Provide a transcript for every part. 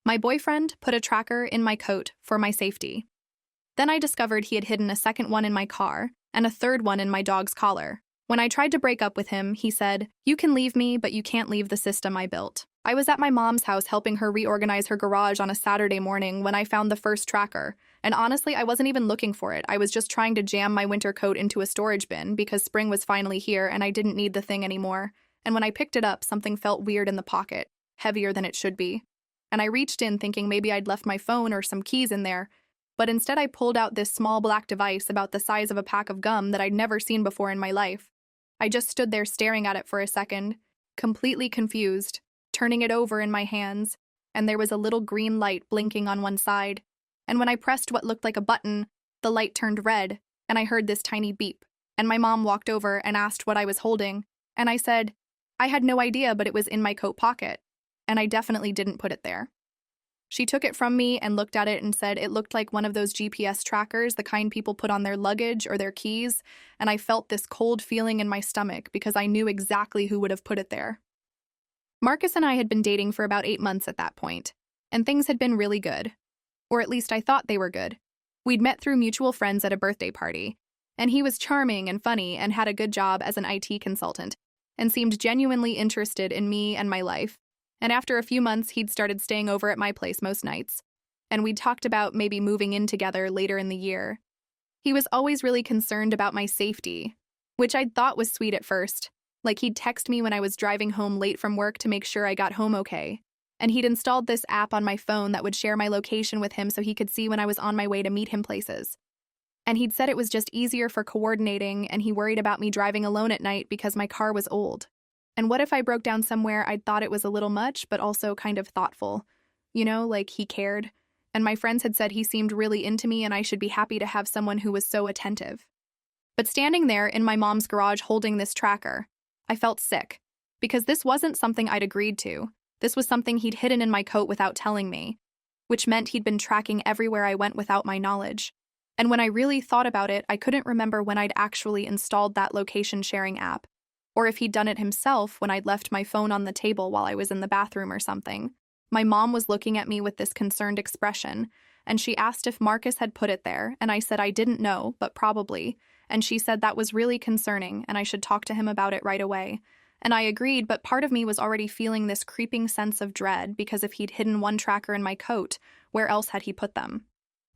My boyfriend put a tracker in my coat for my safety. Then I discovered he had hidden a second one in my car and a third one in my dog's collar. When I tried to break up with him, he said, "You can leave me, but you can't leave the system I built." I was at my mom's house helping her reorganize her garage on a Saturday morning when I found the first tracker. And honestly, I wasn't even looking for it. I was just trying to jam my winter coat into a storage bin because spring was finally here and I didn't need the thing anymore. And when I picked it up, something felt weird in the pocket, heavier than it should be. And I reached in thinking maybe I'd left my phone or some keys in there, but instead I pulled out this small black device about the size of a pack of gum that I'd never seen before in my life. I just stood there staring at it for a second, completely confused, turning it over in my hands, and there was a little green light blinking on one side. And when I pressed what looked like a button, the light turned red, and I heard this tiny beep. And my mom walked over and asked what I was holding, and I said, I had no idea, but it was in my coat pocket, and I definitely didn't put it there. She took it from me and looked at it and said it looked like one of those GPS trackers, the kind people put on their luggage or their keys, and I felt this cold feeling in my stomach because I knew exactly who would have put it there. Marcus and I had been dating for about 8 months at that point, and things had been really good. Or at least I thought they were good. We'd met through mutual friends at a birthday party, and he was charming and funny and had a good job as an IT consultant, and seemed genuinely interested in me and my life. And after a few months, he'd started staying over at my place most nights, and we'd talked about maybe moving in together later in the year. He was always really concerned about my safety, which I'd thought was sweet at first, like he'd text me when I was driving home late from work to make sure I got home okay. And he'd installed this app on my phone that would share my location with him so he could see when I was on my way to meet him places. And he'd said it was just easier for coordinating, and he worried about me driving alone at night because my car was old. And what if I broke down somewhere I'd thought it was a little much, but also kind of thoughtful? You know, like he cared. And my friends had said he seemed really into me and I should be happy to have someone who was so attentive. But standing there in my mom's garage holding this tracker, I felt sick, because this wasn't something I'd agreed to. This was something he'd hidden in my coat without telling me, which meant he'd been tracking everywhere I went without my knowledge. And when I really thought about it, I couldn't remember when I'd actually installed that location sharing app, or if he'd done it himself when I'd left my phone on the table while I was in the bathroom or something. My mom was looking at me with this concerned expression, and she asked if Marcus had put it there, and I said I didn't know, but probably, and she said that was really concerning and I should talk to him about it right away. And I agreed, but part of me was already feeling this creeping sense of dread because if he'd hidden one tracker in my coat, where else had he put them?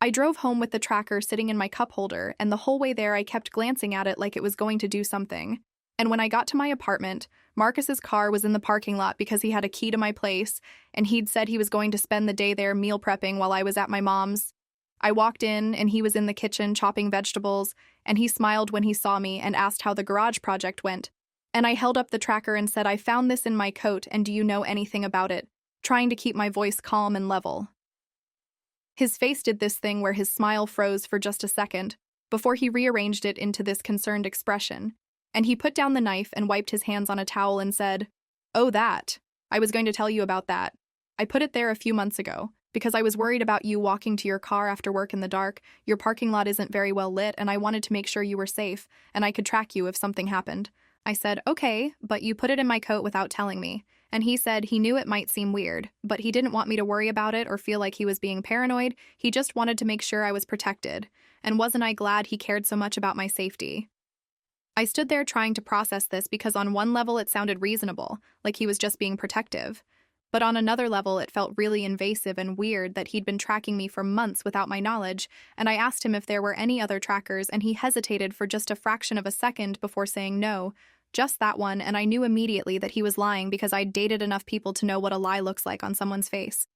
I drove home with the tracker sitting in my cup holder, and the whole way there I kept glancing at it like it was going to do something. And when I got to my apartment, Marcus's car was in the parking lot because he had a key to my place, and he'd said he was going to spend the day there meal prepping while I was at my mom's. I walked in, and he was in the kitchen chopping vegetables, and he smiled when he saw me and asked how the garage project went. And I held up the tracker and said, I found this in my coat, and do you know anything about it? Trying to keep my voice calm and level. His face did this thing where his smile froze for just a second, before he rearranged it into this concerned expression. And he put down the knife and wiped his hands on a towel and said, Oh, that. I was going to tell you about that. I put it there a few months ago, because I was worried about you walking to your car after work in the dark. Your parking lot isn't very well lit, and I wanted to make sure you were safe, and I could track you if something happened. I said, okay, but you put it in my coat without telling me. And he said he knew it might seem weird, but he didn't want me to worry about it or feel like he was being paranoid. He just wanted to make sure I was protected. And wasn't I glad he cared so much about my safety? I stood there trying to process this because on one level it sounded reasonable, like he was just being protective. But on another level it felt really invasive and weird that he'd been tracking me for months without my knowledge, and I asked him if there were any other trackers, and he hesitated for just a fraction of a second before saying no, just that one, and I knew immediately that he was lying because I'd dated enough people to know what a lie looks like on someone's face.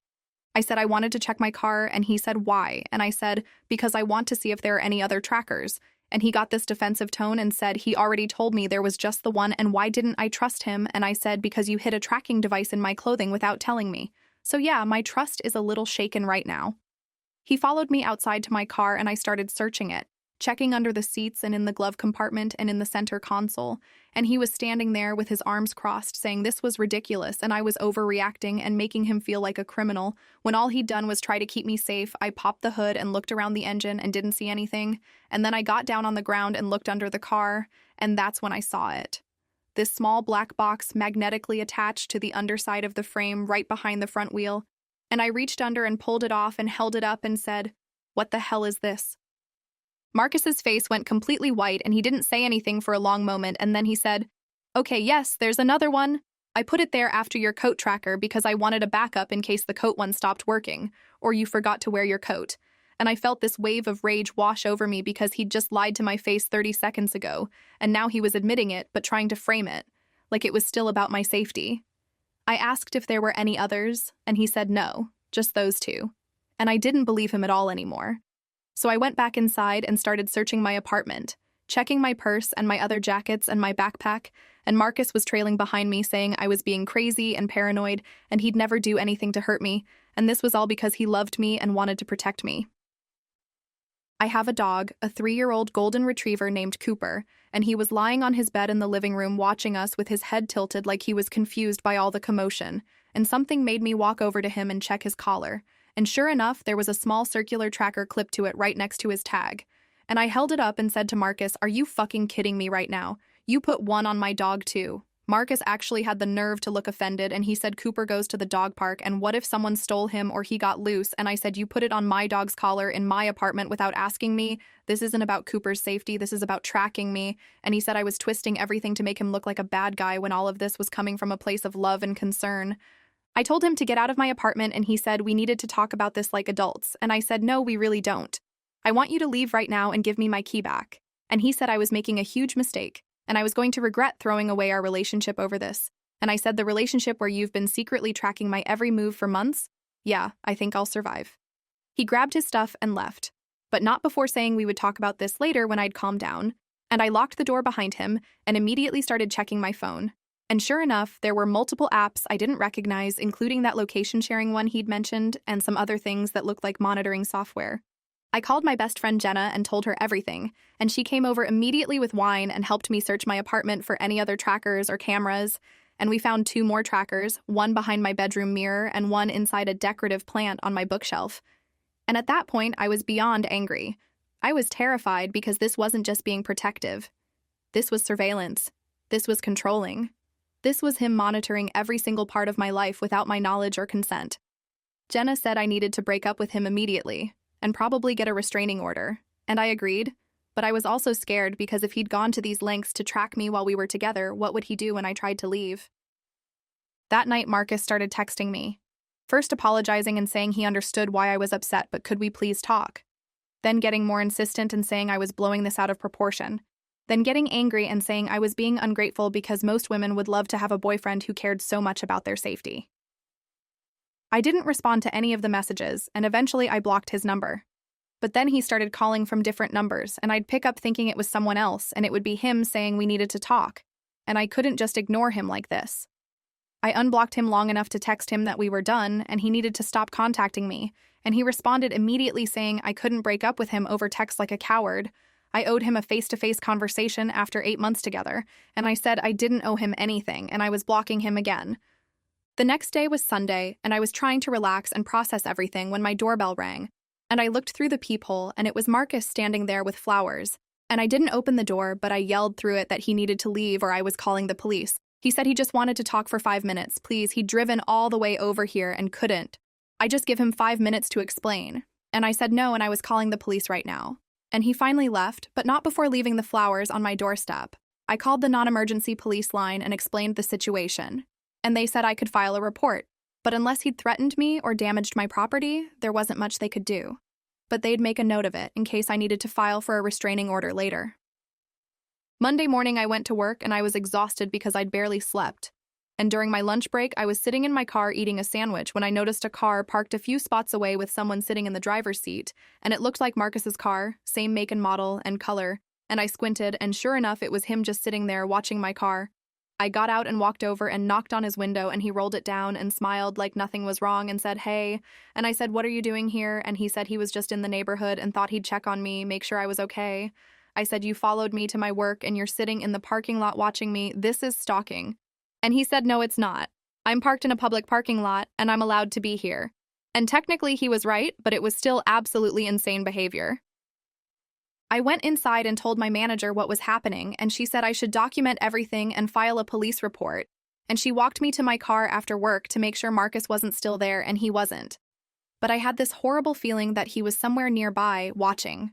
I said I wanted to check my car, and he said why, and I said because I want to see if there are any other trackers. And he got this defensive tone and said he already told me there was just the one and why didn't I trust him, and I said because you hid a tracking device in my clothing without telling me. So yeah, my trust is a little shaken right now. He followed me outside to my car and I started searching it, checking under the seats and in the glove compartment and in the center console, and he was standing there with his arms crossed saying this was ridiculous and I was overreacting and making him feel like a criminal, when all he'd done was try to keep me safe. I popped the hood and looked around the engine and didn't see anything, and then I got down on the ground and looked under the car, and that's when I saw it. This small black box magnetically attached to the underside of the frame right behind the front wheel, and I reached under and pulled it off and held it up and said, "What the hell is this?" Marcus's face went completely white and he didn't say anything for a long moment, and then he said, "Okay, yes, there's another one. I put it there after your coat tracker because I wanted a backup in case the coat one stopped working, or you forgot to wear your coat." And I felt this wave of rage wash over me because he'd just lied to my face 30 seconds ago, and now he was admitting it but trying to frame it, like it was still about my safety. I asked if there were any others, and he said no, just those two. And I didn't believe him at all anymore. So I went back inside and started searching my apartment, checking my purse and my other jackets and my backpack, and Marcus was trailing behind me saying I was being crazy and paranoid and he'd never do anything to hurt me, and this was all because he loved me and wanted to protect me. I have a dog, a 3-year-old golden retriever named Cooper, and he was lying on his bed in the living room watching us with his head tilted like he was confused by all the commotion, and something made me walk over to him and check his collar, and sure enough, there was a small circular tracker clipped to it right next to his tag. And I held it up and said to Marcus, "Are you fucking kidding me right now? You put one on my dog too." Marcus actually had the nerve to look offended, and he said Cooper goes to the dog park, and what if someone stole him or he got loose? And I said, "You put it on my dog's collar in my apartment without asking me. This isn't about Cooper's safety, this is about tracking me." And he said I was twisting everything to make him look like a bad guy when all of this was coming from a place of love and concern. I told him to get out of my apartment, and he said we needed to talk about this like adults, and I said, "No, we really don't. I want you to leave right now and give me my key back." And he said I was making a huge mistake, and I was going to regret throwing away our relationship over this. And I said, "The relationship where you've been secretly tracking my every move for months? Yeah, I think I'll survive." He grabbed his stuff and left, but not before saying we would talk about this later when I'd calmed down, and I locked the door behind him and immediately started checking my phone. And sure enough, there were multiple apps I didn't recognize, including that location sharing one he'd mentioned and some other things that looked like monitoring software. I called my best friend Jenna and told her everything, and she came over immediately with wine and helped me search my apartment for any other trackers or cameras, and we found 2 more trackers, one behind my bedroom mirror and one inside a decorative plant on my bookshelf. And at that point, I was beyond angry. I was terrified because this wasn't just being protective. This was surveillance. This was controlling. This was him monitoring every single part of my life without my knowledge or consent. Jenna said I needed to break up with him immediately and probably get a restraining order, and I agreed, but I was also scared because if he'd gone to these lengths to track me while we were together, what would he do when I tried to leave? That night, Marcus started texting me, first apologizing and saying he understood why I was upset, but could we please talk? Then getting more insistent and saying I was blowing this out of proportion. Then getting angry and saying I was being ungrateful because most women would love to have a boyfriend who cared so much about their safety. I didn't respond to any of the messages, and eventually I blocked his number. But then he started calling from different numbers, and I'd pick up thinking it was someone else, and it would be him saying we needed to talk, and I couldn't just ignore him like this. I unblocked him long enough to text him that we were done, and he needed to stop contacting me, and he responded immediately saying I couldn't break up with him over text like a coward. I owed him a face-to-face conversation after 8 months together, and I said I didn't owe him anything, and I was blocking him again. The next day was Sunday, and I was trying to relax and process everything when my doorbell rang, and I looked through the peephole, and it was Marcus standing there with flowers. And I didn't open the door, but I yelled through it that he needed to leave or I was calling the police. He said he just wanted to talk for 5 minutes, please. He'd driven all the way over here and couldn't. I just give him 5 minutes to explain. And I said no, and I was calling the police right now. And he finally left, but not before leaving the flowers on my doorstep. I called the non-emergency police line and explained the situation. And they said I could file a report, but unless he'd threatened me or damaged my property, there wasn't much they could do. But they'd make a note of it in case I needed to file for a restraining order later. Monday morning I went to work and I was exhausted because I'd barely slept. And during my lunch break, I was sitting in my car eating a sandwich when I noticed a car parked a few spots away with someone sitting in the driver's seat, and it looked like Marcus's car, same make and model and color, and I squinted, and sure enough, it was him just sitting there watching my car. I got out and walked over and knocked on his window, and he rolled it down and smiled like nothing was wrong and said, "Hey." And I said, "What are you doing here?" And he said he was just in the neighborhood and thought he'd check on me, make sure I was okay. I said, "You followed me to my work and you're sitting in the parking lot watching me. This is stalking." And he said, "No, it's not. I'm parked in a public parking lot and I'm allowed to be here." And technically he was right, but it was still absolutely insane behavior. I went inside and told my manager what was happening, and she said I should document everything and file a police report. And she walked me to my car after work to make sure Marcus wasn't still there, and he wasn't. but I had this horrible feeling that he was somewhere nearby, watching.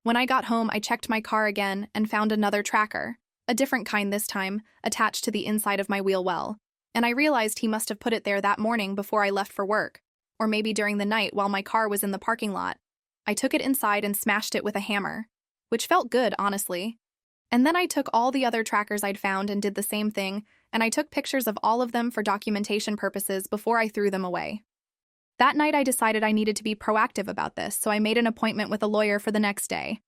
When I got home, I checked my car again and found another tracker, a different kind this time, attached to the inside of my wheel well, and I realized he must have put it there that morning before I left for work, or maybe during the night while my car was in the parking lot. I took it inside and smashed it with a hammer, which felt good, honestly. And then I took all the other trackers I'd found and did the same thing, and I took pictures of all of them for documentation purposes before I threw them away. That night I decided I needed to be proactive about this, so I made an appointment with a lawyer for the next day.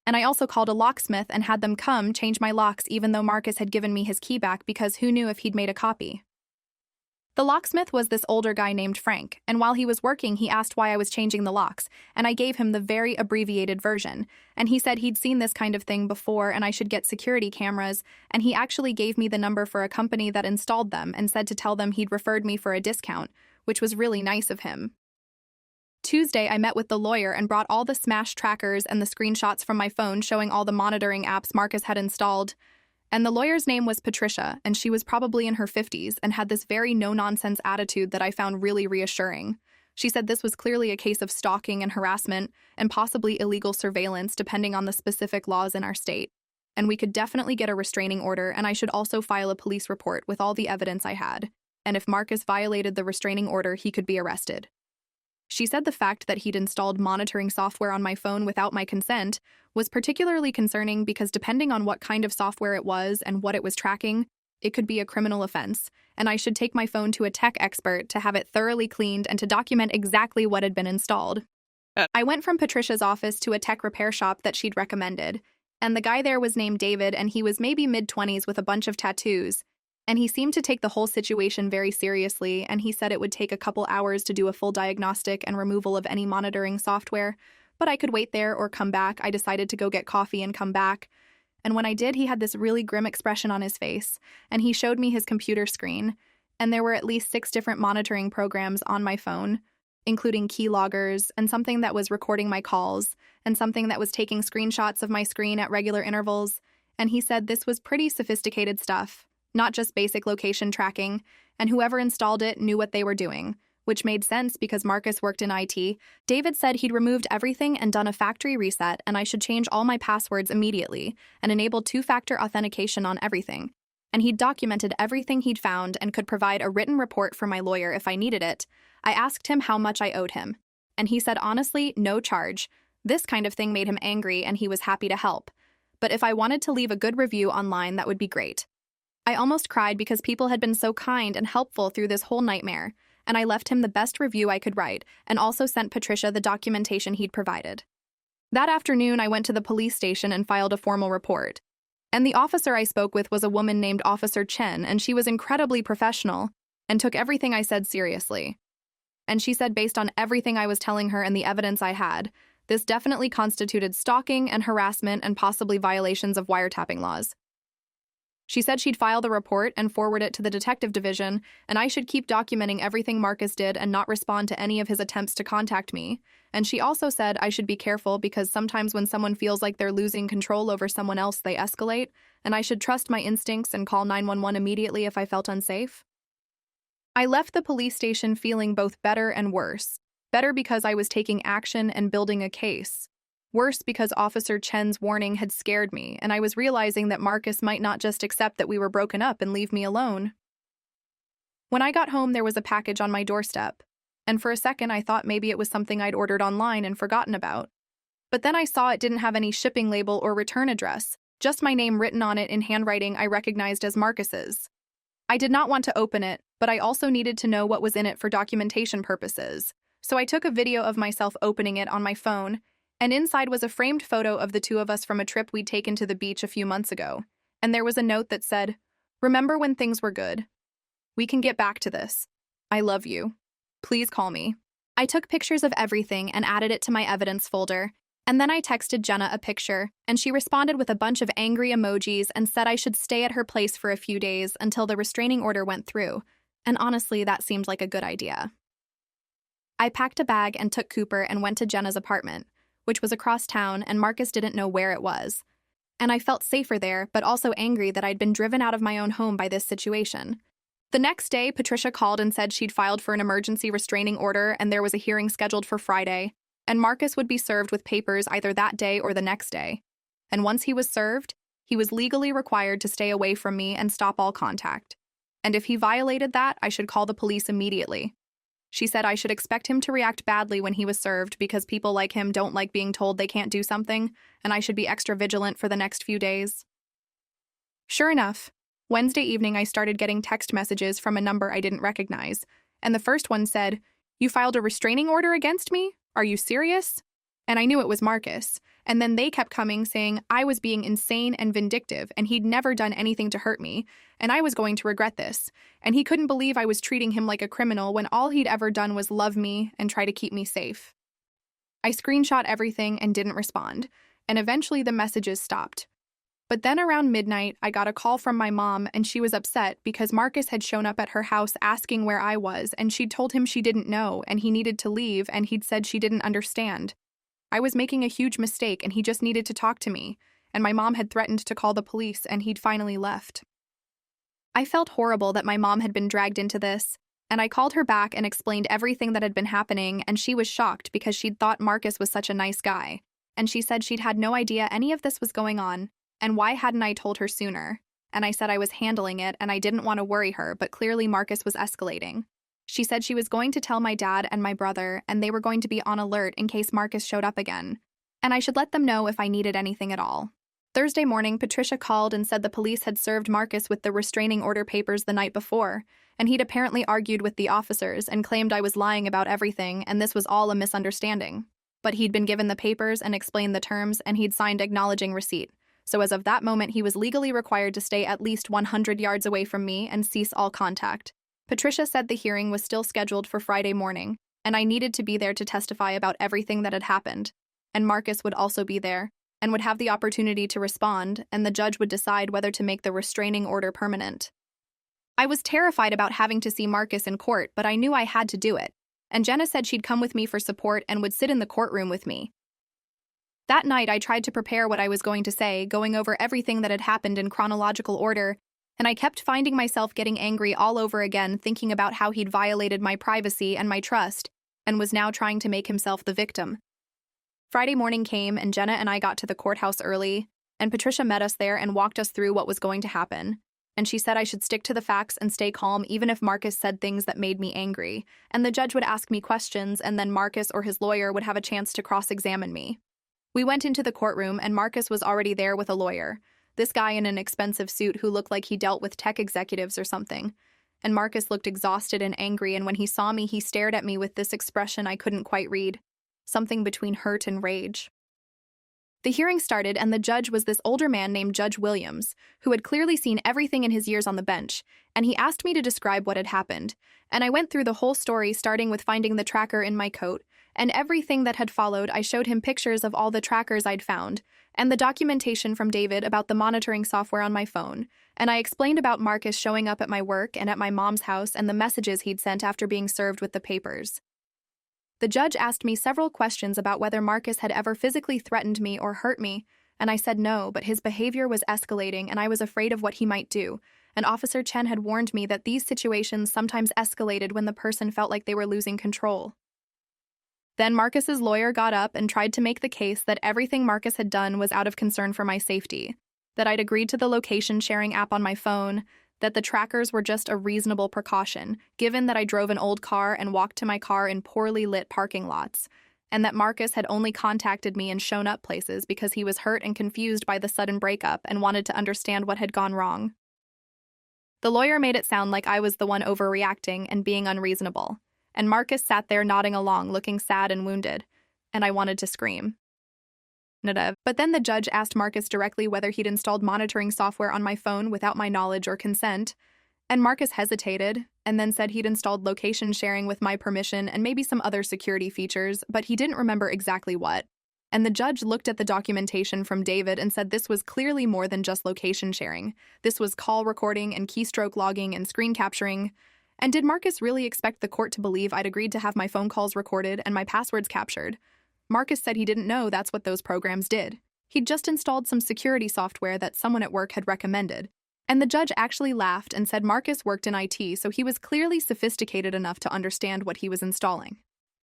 And I also called a locksmith and had them come change my locks even though Marcus had given me his key back because who knew if he'd made a copy. The locksmith was this older guy named Frank, and while he was working, he asked why I was changing the locks, and I gave him the very abbreviated version, and he said he'd seen this kind of thing before and I should get security cameras, and he actually gave me the number for a company that installed them and said to tell them he'd referred me for a discount, which was really nice of him. Tuesday, I met with the lawyer and brought all the smashed trackers and the screenshots from my phone showing all the monitoring apps Marcus had installed. And the lawyer's name was Patricia, and she was probably in her 50s and had this very no-nonsense attitude that I found really reassuring. She said this was clearly a case of stalking and harassment and possibly illegal surveillance depending on the specific laws in our state. And we could definitely get a restraining order, and I should also file a police report with all the evidence I had. And if Marcus violated the restraining order, he could be arrested. She said the fact that he'd installed monitoring software on my phone without my consent was particularly concerning because depending on what kind of software it was and what it was tracking, it could be a criminal offense, and I should take my phone to a tech expert to have it thoroughly cleaned and to document exactly what had been installed. I went from Patricia's office to a tech repair shop that she'd recommended, and the guy there was named David, and he was maybe mid-20s with a bunch of tattoos. And he seemed to take the whole situation very seriously, and he said it would take a couple hours to do a full diagnostic and removal of any monitoring software, but I could wait there or come back. I decided to go get coffee and come back. And when I did, he had this really grim expression on his face, and he showed me his computer screen, and there were at least 6 different monitoring programs on my phone, including keyloggers, and something that was recording my calls, and something that was taking screenshots of my screen at regular intervals, and he said this was pretty sophisticated stuff. Not just basic location tracking, and whoever installed it knew what they were doing, which made sense because Marcus worked in IT. David said he'd removed everything and done a factory reset, and I should change all my passwords immediately and enable 2-factor authentication on everything. And he'd documented everything he'd found and could provide a written report for my lawyer if I needed it. I asked him how much I owed him, and he said honestly, no charge. This kind of thing made him angry, and he was happy to help. But if I wanted to leave a good review online, that would be great. I almost cried because people had been so kind and helpful through this whole nightmare, and I left him the best review I could write and also sent Patricia the documentation he'd provided. That afternoon, I went to the police station and filed a formal report. And the officer I spoke with was a woman named Officer Chen, and she was incredibly professional and took everything I said seriously. And she said based on everything I was telling her and the evidence I had, this definitely constituted stalking and harassment and possibly violations of wiretapping laws. She said she'd file the report and forward it to the detective division, and I should keep documenting everything Marcus did and not respond to any of his attempts to contact me. And she also said I should be careful because sometimes when someone feels like they're losing control over someone else, they escalate, and I should trust my instincts and call 911 immediately if I felt unsafe. I left the police station feeling both better and worse. Better because I was taking action and building a case. Worse because Officer Chen's warning had scared me, and I was realizing that Marcus might not just accept that we were broken up and leave me alone. When I got home, there was a package on my doorstep, and for a second I thought maybe it was something I'd ordered online and forgotten about. But then I saw it didn't have any shipping label or return address, just my name written on it in handwriting I recognized as Marcus's. I did not want to open it, but I also needed to know what was in it for documentation purposes, so I took a video of myself opening it on my phone, and inside was a framed photo of the 2 of us from a trip we'd taken to the beach a few months ago, and there was a note that said, "Remember when things were good? We can get back to this. I love you. Please call me." I took pictures of everything and added it to my evidence folder, and then I texted Jenna a picture, and she responded with a bunch of angry emojis and said I should stay at her place for a few days until the restraining order went through, and honestly, that seemed like a good idea. I packed a bag and took Cooper and went to Jenna's apartment, which was across town, and Marcus didn't know where it was. And I felt safer there, but also angry that I'd been driven out of my own home by this situation. The next day, Patricia called and said she'd filed for an emergency restraining order and there was a hearing scheduled for Friday, and Marcus would be served with papers either that day or the next day. And once he was served, he was legally required to stay away from me and stop all contact. And if he violated that, I should call the police immediately. She said I should expect him to react badly when he was served because people like him don't like being told they can't do something, and I should be extra vigilant for the next few days. Sure enough, Wednesday evening I started getting text messages from a number I didn't recognize, and the first one said, "You filed a restraining order against me? Are you serious?" And I knew it was Marcus. And then they kept coming saying I was being insane and vindictive and he'd never done anything to hurt me, and I was going to regret this. And he couldn't believe I was treating him like a criminal when all he'd ever done was love me and try to keep me safe. I screenshot everything and didn't respond, and eventually the messages stopped. But then around midnight, I got a call from my mom and she was upset because Marcus had shown up at her house asking where I was, and she'd told him she didn't know and he needed to leave, and he'd said she didn't understand. I was making a huge mistake and he just needed to talk to me, and my mom had threatened to call the police and he'd finally left. I felt horrible that my mom had been dragged into this, and I called her back and explained everything that had been happening, and she was shocked because she'd thought Marcus was such a nice guy, and she said she'd had no idea any of this was going on, and why hadn't I told her sooner? And I said I was handling it and I didn't want to worry her, but clearly Marcus was escalating. She said she was going to tell my dad and my brother, and they were going to be on alert in case Marcus showed up again, and I should let them know if I needed anything at all. Thursday morning, Patricia called and said the police had served Marcus with the restraining order papers the night before, and he'd apparently argued with the officers and claimed I was lying about everything and this was all a misunderstanding. But he'd been given the papers and explained the terms, and he'd signed acknowledging receipt. So as of that moment, he was legally required to stay at least 100 yards away from me and cease all contact. Patricia said the hearing was still scheduled for Friday morning, and I needed to be there to testify about everything that had happened. And Marcus would also be there, and would have the opportunity to respond, and the judge would decide whether to make the restraining order permanent. I was terrified about having to see Marcus in court, but I knew I had to do it, and Jenna said she'd come with me for support and would sit in the courtroom with me. That night, I tried to prepare what I was going to say, going over everything that had happened in chronological order, and I kept finding myself getting angry all over again, thinking about how he'd violated my privacy and my trust, and was now trying to make himself the victim. Friday morning came, and Jenna and I got to the courthouse early, and Patricia met us there and walked us through what was going to happen. And she said I should stick to the facts and stay calm even if Marcus said things that made me angry, and the judge would ask me questions, and then Marcus or his lawyer would have a chance to cross-examine me. We went into the courtroom, and Marcus was already there with a lawyer. This guy in an expensive suit who looked like he dealt with tech executives or something. And Marcus looked exhausted and angry, and when he saw me, he stared at me with this expression I couldn't quite read. Something between hurt and rage. The hearing started, and the judge was this older man named Judge Williams, who had clearly seen everything in his years on the bench, and he asked me to describe what had happened. And I went through the whole story, starting with finding the tracker in my coat, and everything that had followed. I showed him pictures of all the trackers I'd found, and the documentation from David about the monitoring software on my phone, and I explained about Marcus showing up at my work and at my mom's house and the messages he'd sent after being served with the papers. The judge asked me several questions about whether Marcus had ever physically threatened me or hurt me, and I said no, but his behavior was escalating and I was afraid of what he might do, and Officer Chen had warned me that these situations sometimes escalated when the person felt like they were losing control. Then Marcus's lawyer got up and tried to make the case that everything Marcus had done was out of concern for my safety, that I'd agreed to the location-sharing app on my phone, that the trackers were just a reasonable precaution, given that I drove an old car and walked to my car in poorly lit parking lots, and that Marcus had only contacted me and shown up places because he was hurt and confused by the sudden breakup and wanted to understand what had gone wrong. The lawyer made it sound like I was the one overreacting and being unreasonable, and Marcus sat there nodding along, looking sad and wounded, and I wanted to scream. But then the judge asked Marcus directly whether he'd installed monitoring software on my phone without my knowledge or consent, and Marcus hesitated, and then said he'd installed location sharing with my permission and maybe some other security features, but he didn't remember exactly what. And the judge looked at the documentation from David and said this was clearly more than just location sharing. This was call recording and keystroke logging and screen capturing. And did Marcus really expect the court to believe I'd agreed to have my phone calls recorded and my passwords captured? Marcus said he didn't know that's what those programs did. He'd just installed some security software that someone at work had recommended, And the judge actually laughed and said Marcus worked in IT, so he was clearly sophisticated enough to understand what he was installing.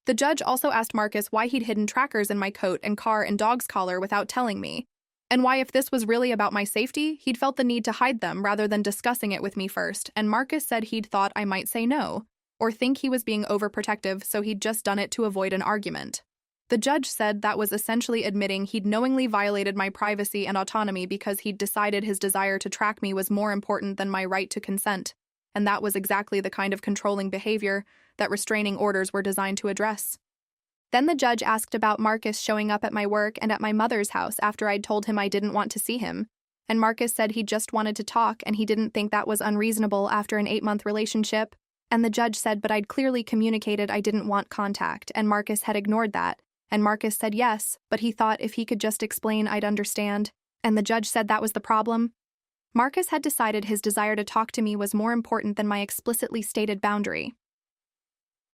The judge also asked Marcus why he'd hidden trackers in my coat and car and dog's collar without telling me, and why, if this was really about my safety, he'd felt the need to hide them rather than discussing it with me first, and Marcus said he'd thought I might say no, or think he was being overprotective, so he'd just done it to avoid an argument. The judge said that was essentially admitting he'd knowingly violated my privacy and autonomy because he'd decided his desire to track me was more important than my right to consent, and that was exactly the kind of controlling behavior that restraining orders were designed to address. Then the judge asked about Marcus showing up at my work and at my mother's house after I'd told him I didn't want to see him, and Marcus said he just wanted to talk and he didn't think that was unreasonable after an 8-month relationship, and the judge said but I'd clearly communicated I didn't want contact, and Marcus had ignored that, and Marcus said yes, but he thought if he could just explain I'd understand, and the judge said that was the problem. Marcus had decided his desire to talk to me was more important than my explicitly stated boundary.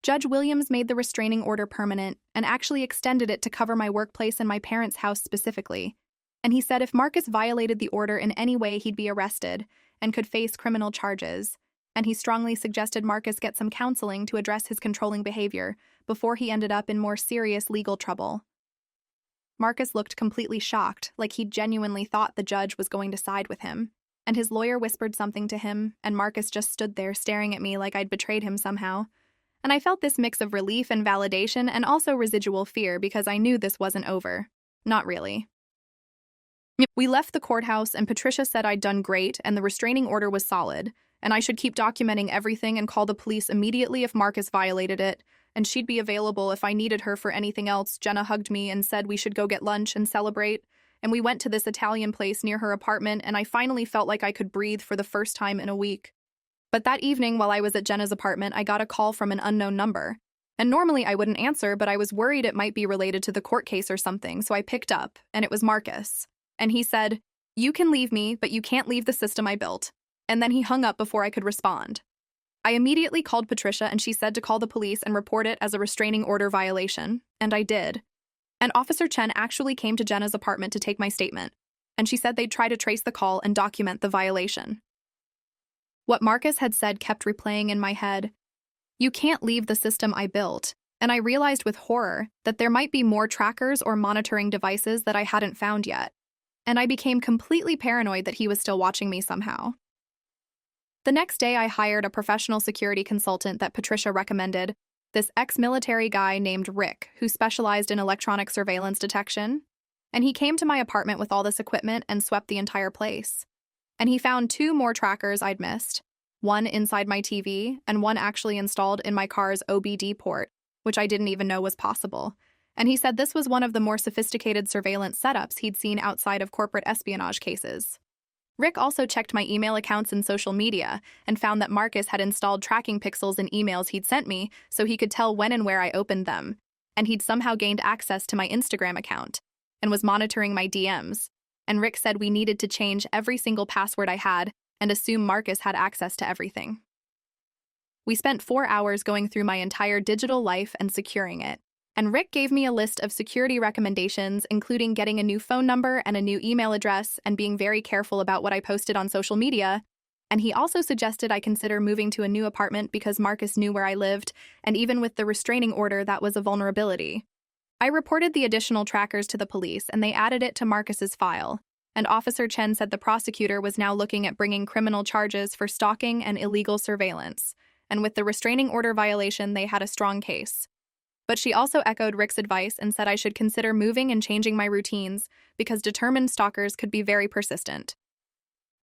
Judge Williams made the restraining order permanent and actually extended it to cover my workplace and my parents' house specifically. And he said if Marcus violated the order in any way, he'd be arrested and could face criminal charges. And he strongly suggested Marcus get some counseling to address his controlling behavior before he ended up in more serious legal trouble. Marcus looked completely shocked, like he genuinely thought the judge was going to side with him. And his lawyer whispered something to him, and Marcus just stood there staring at me like I'd betrayed him somehow. And I felt this mix of relief and validation and also residual fear because I knew this wasn't over. Not really. We left the courthouse and Patricia said I'd done great and the restraining order was solid, and I should keep documenting everything and call the police immediately if Marcus violated it, and she'd be available if I needed her for anything else. Jenna hugged me and said we should go get lunch and celebrate, and we went to this Italian place near her apartment, and I finally felt like I could breathe for the first time in a week. But that evening, while I was at Jenna's apartment, I got a call from an unknown number. And normally I wouldn't answer, but I was worried it might be related to the court case or something, so I picked up, and it was Marcus. And he said, "You can leave me, but you can't leave the system I built." And then he hung up before I could respond. I immediately called Patricia, and she said to call the police and report it as a restraining order violation, and I did. And Officer Chen actually came to Jenna's apartment to take my statement, and she said they'd try to trace the call and document the violation. What Marcus had said kept replaying in my head. You can't leave the system I built, and I realized with horror that there might be more trackers or monitoring devices that I hadn't found yet, and I became completely paranoid that he was still watching me somehow. The next day, I hired a professional security consultant that Patricia recommended, this ex-military guy named Rick, who specialized in electronic surveillance detection, and he came to my apartment with all this equipment and swept the entire place. And he found 2 more trackers I'd missed, one inside my TV and one actually installed in my car's OBD port, which I didn't even know was possible. And he said this was one of the more sophisticated surveillance setups he'd seen outside of corporate espionage cases. Rick also checked my email accounts and social media and found that Marcus had installed tracking pixels in emails he'd sent me so he could tell when and where I opened them, and he'd somehow gained access to my Instagram account and was monitoring my DMs. And Rick said we needed to change every single password I had and assume Marcus had access to everything. We spent 4 hours going through my entire digital life and securing it, and Rick gave me a list of security recommendations, including getting a new phone number and a new email address and being very careful about what I posted on social media, and he also suggested I consider moving to a new apartment because Marcus knew where I lived, and even with the restraining order, that was a vulnerability. I reported the additional trackers to the police, and they added it to Marcus's file, and Officer Chen said the prosecutor was now looking at bringing criminal charges for stalking and illegal surveillance, and with the restraining order violation, they had a strong case. But she also echoed Rick's advice and said I should consider moving and changing my routines because determined stalkers could be very persistent.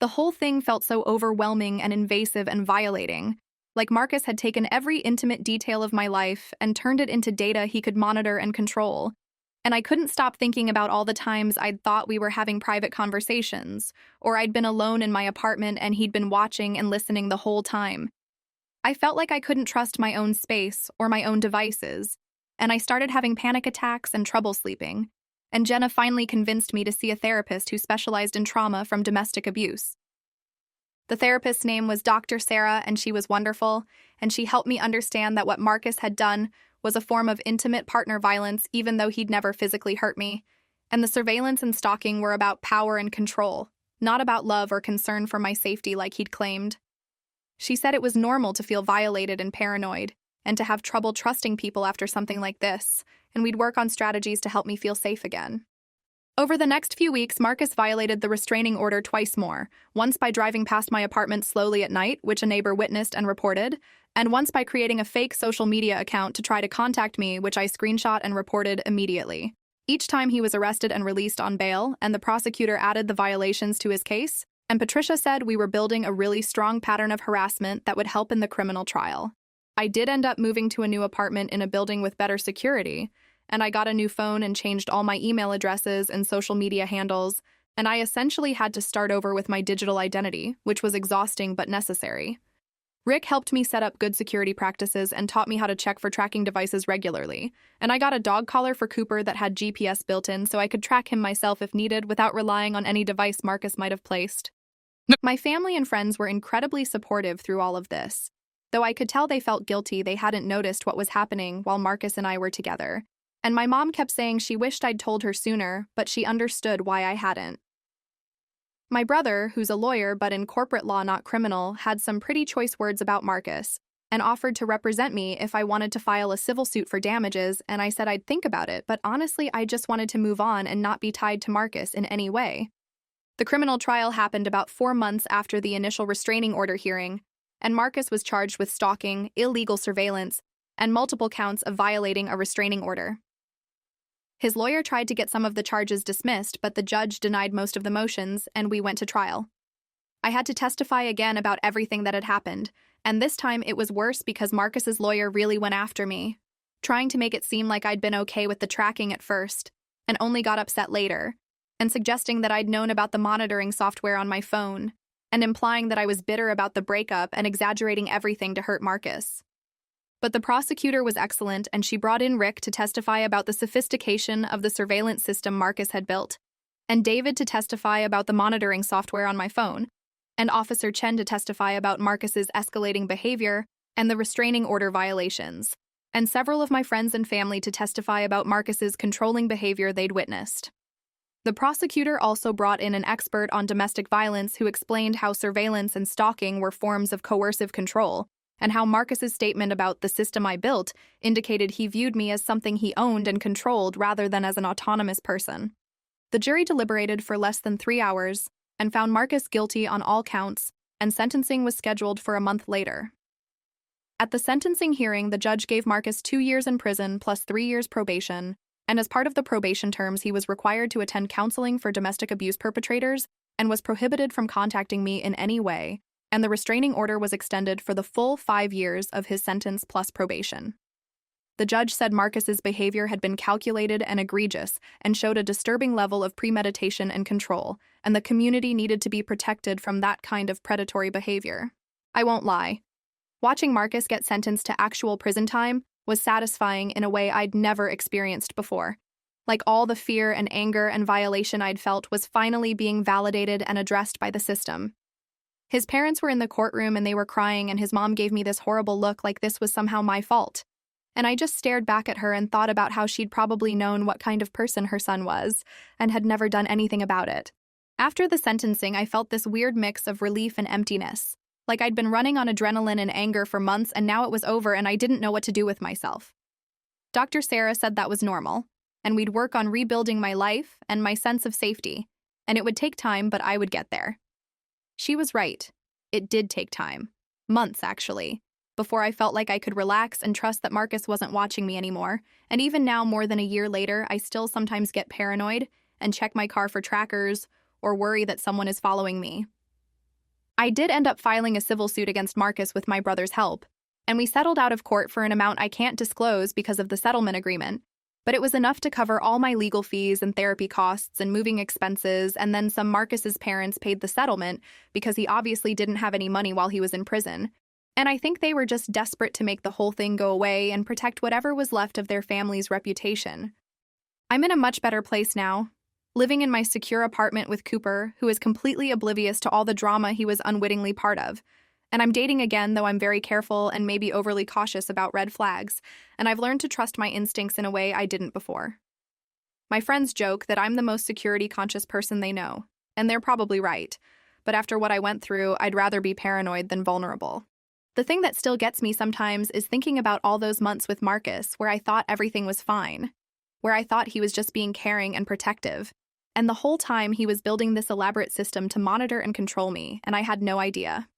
The whole thing felt so overwhelming and invasive and violating, like Marcus had taken every intimate detail of my life and turned it into data he could monitor and control. And I couldn't stop thinking about all the times I'd thought we were having private conversations, or I'd been alone in my apartment and he'd been watching and listening the whole time. I felt like I couldn't trust my own space or my own devices, and I started having panic attacks and trouble sleeping. And Jenna finally convinced me to see a therapist who specialized in trauma from domestic abuse. The therapist's name was Dr. Sarah, and she was wonderful, and she helped me understand that what Marcus had done was a form of intimate partner violence, even though he'd never physically hurt me, and the surveillance and stalking were about power and control, not about love or concern for my safety like he'd claimed. She said it was normal to feel violated and paranoid, and to have trouble trusting people after something like this, and we'd work on strategies to help me feel safe again. Over the next few weeks, Marcus violated the restraining order twice more, once by driving past my apartment slowly at night, which a neighbor witnessed and reported, and once by creating a fake social media account to try to contact me, which I screenshot and reported immediately. Each time he was arrested and released on bail, and the prosecutor added the violations to his case, and Patricia said we were building a really strong pattern of harassment that would help in the criminal trial. I did end up moving to a new apartment in a building with better security, and I got a new phone and changed all my email addresses and social media handles, and I essentially had to start over with my digital identity, which was exhausting but necessary. Rick helped me set up good security practices and taught me how to check for tracking devices regularly, and I got a dog collar for Cooper that had GPS built in so I could track him myself if needed without relying on any device Marcus might have placed. My family and friends were incredibly supportive through all of this. Though I could tell they felt guilty, they hadn't noticed what was happening while Marcus and I were together. And my mom kept saying she wished I'd told her sooner, but she understood why I hadn't. My brother, who's a lawyer but in corporate law not criminal, had some pretty choice words about Marcus, and offered to represent me if I wanted to file a civil suit for damages, and I said I'd think about it, but honestly I just wanted to move on and not be tied to Marcus in any way. The criminal trial happened about 4 months after the initial restraining order hearing, and Marcus was charged with stalking, illegal surveillance, and multiple counts of violating a restraining order. His lawyer tried to get some of the charges dismissed, but the judge denied most of the motions, and we went to trial. I had to testify again about everything that had happened, and this time it was worse because Marcus's lawyer really went after me, trying to make it seem like I'd been okay with the tracking at first, and only got upset later, and suggesting that I'd known about the monitoring software on my phone, and implying that I was bitter about the breakup and exaggerating everything to hurt Marcus. But the prosecutor was excellent, and she brought in Rick to testify about the sophistication of the surveillance system Marcus had built, and David to testify about the monitoring software on my phone, and Officer Chen to testify about Marcus's escalating behavior and the restraining order violations, and several of my friends and family to testify about Marcus's controlling behavior they'd witnessed. The prosecutor also brought in an expert on domestic violence who explained how surveillance and stalking were forms of coercive control, and how Marcus's statement about the system I built indicated he viewed me as something he owned and controlled rather than as an autonomous person. The jury deliberated for less than 3 hours and found Marcus guilty on all counts, and sentencing was scheduled for a month later. At the sentencing hearing, the judge gave Marcus 2 years in prison plus 3 years probation, and as part of the probation terms, he was required to attend counseling for domestic abuse perpetrators and was prohibited from contacting me in any way, and the restraining order was extended for the full 5 years of his sentence plus probation. The judge said Marcus's behavior had been calculated and egregious and showed a disturbing level of premeditation and control, and the community needed to be protected from that kind of predatory behavior. I won't lie. Watching Marcus get sentenced to actual prison time was satisfying in a way I'd never experienced before. Like all the fear and anger and violation I'd felt was finally being validated and addressed by the system. His parents were in the courtroom and they were crying, and his mom gave me this horrible look like this was somehow my fault. And I just stared back at her and thought about how she'd probably known what kind of person her son was and had never done anything about it. After the sentencing, I felt this weird mix of relief and emptiness. Like I'd been running on adrenaline and anger for months, and now it was over and I didn't know what to do with myself. Dr. Sarah said that was normal, and we'd work on rebuilding my life and my sense of safety, and it would take time, but I would get there. She was right. It did take time. Months, actually, before I felt like I could relax and trust that Marcus wasn't watching me anymore, and even now, more than a year later, I still sometimes get paranoid and check my car for trackers or worry that someone is following me. I did end up filing a civil suit against Marcus with my brother's help, and we settled out of court for an amount I can't disclose because of the settlement agreement, but it was enough to cover all my legal fees and therapy costs and moving expenses, and then some Marcus's parents paid the settlement because he obviously didn't have any money while he was in prison, and I think they were just desperate to make the whole thing go away and protect whatever was left of their family's reputation. I'm in a much better place now, living in my secure apartment with Cooper, who is completely oblivious to all the drama he was unwittingly part of. And I'm dating again, though I'm very careful and maybe overly cautious about red flags, and I've learned to trust my instincts in a way I didn't before. My friends joke that I'm the most security-conscious person they know, And they're probably right. But after what I went through, I'd rather be paranoid than vulnerable. The thing that still gets me sometimes is thinking about all those months with Marcus where I thought everything was fine, where I thought he was just being caring and protective. And the whole time he was building this elaborate system to monitor and control me, and I had no idea.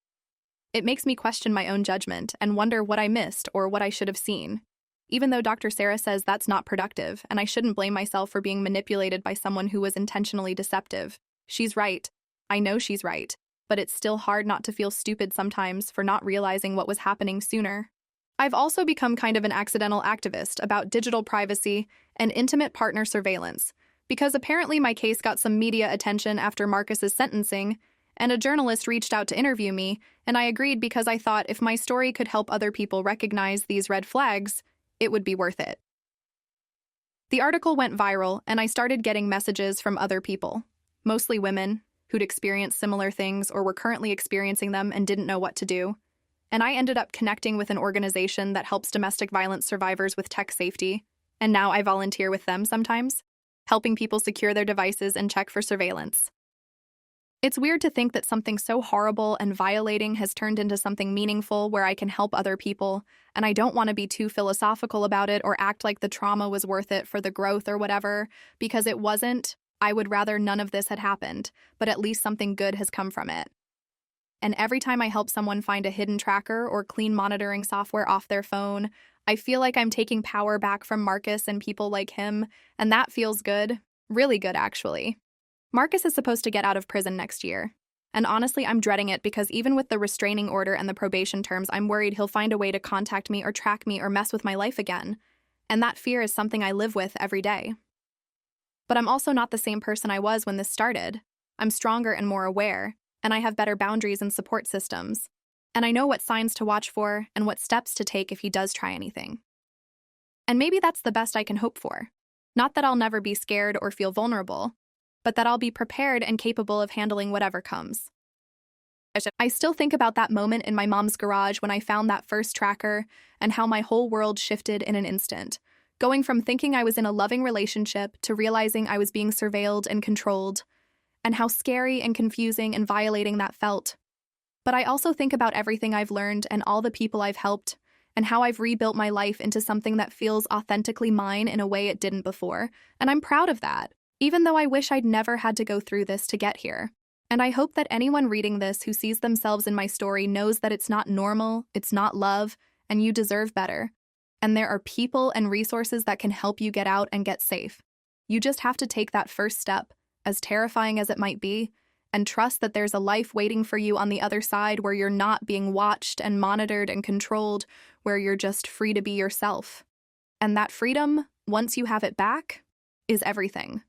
It makes me question my own judgment and wonder what I missed or what I should have seen. Even though Dr. Sarah says that's not productive, and I shouldn't blame myself for being manipulated by someone who was intentionally deceptive. She's right. I know she's right. But it's still hard not to feel stupid sometimes for not realizing what was happening sooner. I've also become kind of an accidental activist about digital privacy and intimate partner surveillance, because apparently my case got some media attention after Marcus's sentencing, and a journalist reached out to interview me, and I agreed because I thought if my story could help other people recognize these red flags, it would be worth it. The article went viral, and I started getting messages from other people, mostly women, who'd experienced similar things or were currently experiencing them and didn't know what to do. And I ended up connecting with an organization that helps domestic violence survivors with tech safety, and now I volunteer with them sometimes, helping people secure their devices and check for surveillance. It's weird to think that something so horrible and violating has turned into something meaningful where I can help other people, and I don't want to be too philosophical about it or act like the trauma was worth it for the growth or whatever, because it wasn't. I would rather none of this had happened, but at least something good has come from it. And every time I help someone find a hidden tracker or clean monitoring software off their phone, I feel like I'm taking power back from Marcus and people like him, and that feels good. Really good, actually. Marcus is supposed to get out of prison next year. And honestly, I'm dreading it because even with the restraining order and the probation terms, I'm worried he'll find a way to contact me or track me or mess with my life again. And that fear is something I live with every day. But I'm also not the same person I was when this started. I'm stronger and more aware, and I have better boundaries and support systems. And I know what signs to watch for and what steps to take if he does try anything. And maybe that's the best I can hope for. Not that I'll never be scared or feel vulnerable, but that I'll be prepared and capable of handling whatever comes. I still think about that moment in my mom's garage when I found that first tracker and how my whole world shifted in an instant. Going from thinking I was in a loving relationship to realizing I was being surveilled and controlled, and how scary and confusing and violating that felt. But I also think about everything I've learned and all the people I've helped, and how I've rebuilt my life into something that feels authentically mine in a way it didn't before, and I'm proud of that, even though I wish I'd never had to go through this to get here. And I hope that anyone reading this who sees themselves in my story knows that it's not normal, it's not love, and you deserve better. And there are people and resources that can help you get out and get safe. You just have to take that first step, as terrifying as it might be, and trust that there's a life waiting for you on the other side where you're not being watched and monitored and controlled, where you're just free to be yourself. And that freedom, once you have it back, is everything.